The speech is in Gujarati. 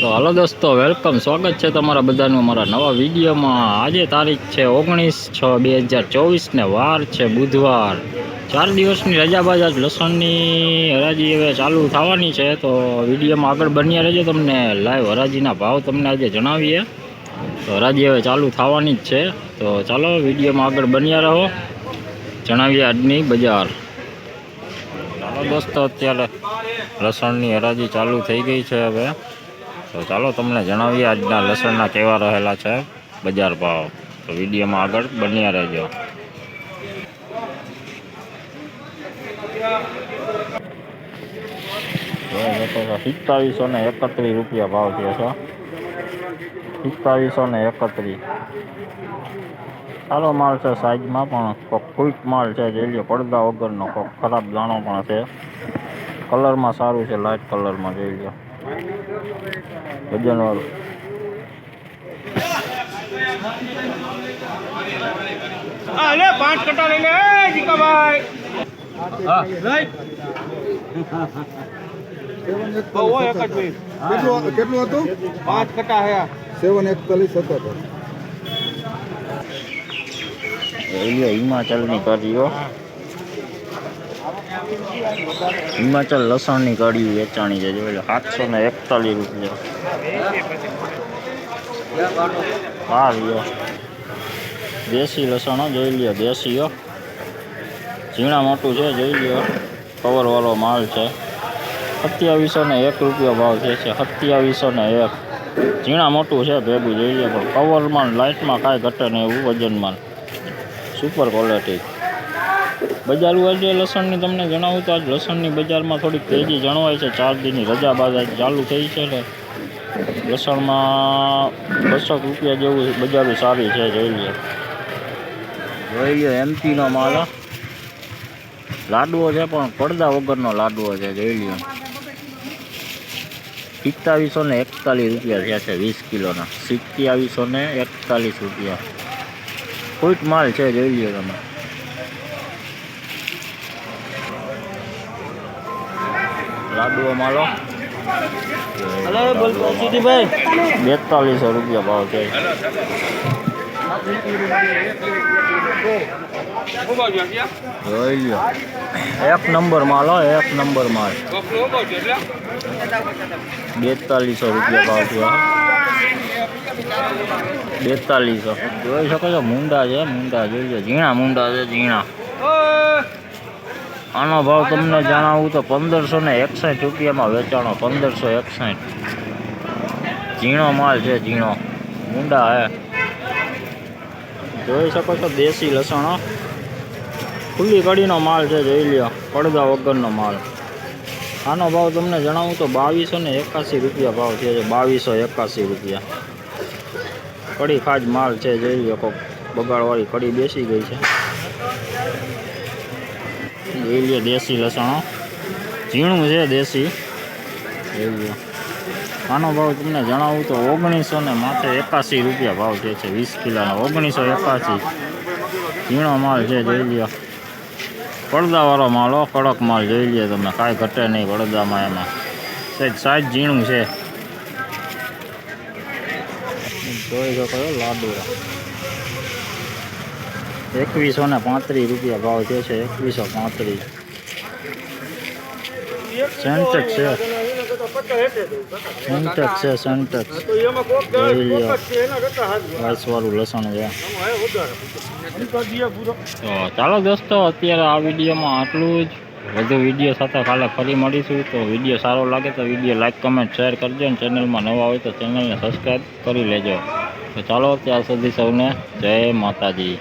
તો હાલો દોસ્તો, વેલકમ, સ્વાગત છે તમારા બધાનું અમારા નવા વિડીયોમાં। આજે તારીખ છે 19/6/2024 ને વાર છે બુધવાર। 4 દિવસની રજા બાદ આજ લસણની હરાજી હવે ચાલુ થવાની છે। તો વિડીયોમાં આગળ બન્યા રહેજો, તમને લાઈવ હરાજીના ભાવ તમને આજે જણાવીએ। તો હરાજી હવે ચાલુ થવાની જ છે, તો ચાલો વિડીયોમાં આગળ બન્યા રહો, જણાવીએ આજની બજાર। ચાલો દોસ્તો, અત્યારે લસણની હરાજી ચાલુ થઈ ગઈ છે હવે, તો ચાલો તમને જણાવીએ આજના લસણના કેવા રહેલા છે બજાર ભાવ। તો વિડીયોમાં આગળ બન્યા રહેજો। 2731 રૂપિયા ભાવ થયો છે। 2731 સારો માલ છે સાઈઝમાં, પણ કોઈક ક્વિક માલ છે, જોઈ લો પડદા વગરનો, કોઈક ખરાબ દાણો પણ છે। કલરમાં સારું છે, લાઇટ કલરમાં, જોઈ લો વજનવાળું। અલે 5 કટા લઈ લે જીકાભાઈ। હા લઈ બહુ એક જ મિનિટ। કેટલું હતું? 5 કટા હે 741 હિમાચલની કઢીઓ, હિમાચલ લસણની કઢી વેચાણી છે, જોઈ લો 741 રૂપિયા। હા લ્યો દેશી લસણ, જોઈ લ્યો દેશીઓ, ઝીણા મોટું છે, જોઈ લ્યો કવરવાળો માલ છે। 2701 રૂપિયા ભાવ છે। 2701 ઝીણા મોટું છે ભેગું, જોઈ લો, પણ કવરમાં લાઇટમાં કાંઈ ઘટે નહીં એવું, વજનમાં સુપર ક્વોલિટી। બજાર આજે લસણની તમને જણાવું તો આજ લસણની બજારમાં થોડીક તેજી જણાવાય છે। 4 દિનની રજા બાદ આજ ચાલુ થઈ છે ને લસણમાં 200 રૂપિયા જેવું બજારું સારી છે, જોઈ લો। જોઈ લો એમપીનો માલ, લાડવો છે પણ પડદા વગરનો લાડવો છે, જોઈ લો। 2741 રૂપિયા થયા છે 20 કિલોના। 2741 રૂપિયા કોઈક માલ છે, જોઈ લો તમે। લાડવો માલો 4200 રૂપિયા ભાવ છે। જોઈ લો એક નંબર માલ, એક નંબર માલ 4200 રૂપિયા ભાવ થયો। 4200 જોઈ શકો છો, મૂંડા છે, મૂંડા જોઈ લો, ઝીણા મૂંડા છે, ઝીણા। આનો ભાવ તમને જણાવું તો 1561 રૂપિયામાં વેચાણો। 1561 ઝીણો માલ છે, ઝીણો મૂંડા હે, જોઈ શકો છો દેશી લસણ, ખુલ્લી કડીનો માલ છે, જોઈ લ્યો પડદા વગરનો માલ। આનો ભાવ તમને જણાવું તો 2281 રૂપિયા ભાવ છે। 2281 રૂપિયા કડી ખાજ માલ છે, જોઈ લો, કોઈક બગાડવાળી કડી બેસી ગઈ છે, જોઈ લો દેશી લસણ, ઝીણું છે દેશી, જોઈ લો। આનો ભાવ તમને જણાવું તો 1981 રૂપિયા ભાવ છે 20 કિલોનો। 1981 ઝીણો માલ છે, જોઈ લો પડદાવાળો માલ, કડક માલ, જોઈ લો તમે, કાંઈ ઘટે નહીં પડદામાં, એમાં સાઈઝ ઝીણું છે, જોઈ શકો છો લાડુરા। 2135 રૂપિયા ભાવ છે 2135 સેન્ટેક્સ છે, સેન્ટેક્સ છે, સેન્ટેક્સ, જોઈ લો વાઇસવાળું લસણ છે। તો ચાલો દોસ્તો, અત્યારે આ વિડીયોમાં આટલું જ। વધુ વિડીયો સાથે કાલે ફરી મળીશું। તો વિડીયો સારો લાગે તો વિડીયો લાઇક, કમેન્ટ, શેર કરજો, અને ચેનલમાં નવા હોય તો ચેનલને સબસ્ક્રાઈબ કરી લેજો। તો ચાલો ત્યાં સુધી સૌને જય માતાજી।